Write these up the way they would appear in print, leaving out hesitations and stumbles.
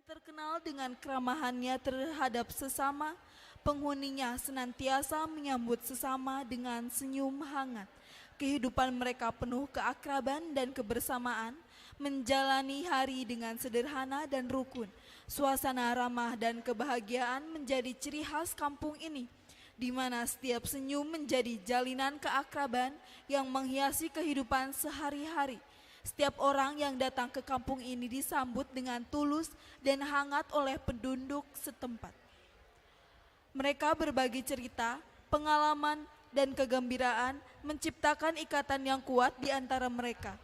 Terkenal dengan keramahannya terhadap sesama, penghuninya senantiasa menyambut sesama dengan senyum hangat. Kehidupan mereka penuh keakraban dan kebersamaan, menjalani hari dengan sederhana dan rukun. Suasana ramah dan kebahagiaan menjadi ciri khas kampung ini, di mana setiap senyum menjadi jalinan keakraban yang menghiasi kehidupan sehari-hari. Setiap orang yang datang ke kampung ini disambut dengan tulus dan hangat oleh penduduk setempat. Mereka berbagi cerita, pengalaman, dan kegembiraan, menciptakan ikatan yang kuat di antara mereka.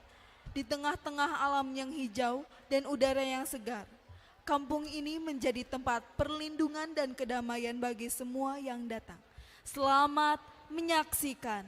Di tengah-tengah alam yang hijau dan udara yang segar, kampung ini menjadi tempat perlindungan dan kedamaian bagi semua yang datang. Selamat menyaksikan.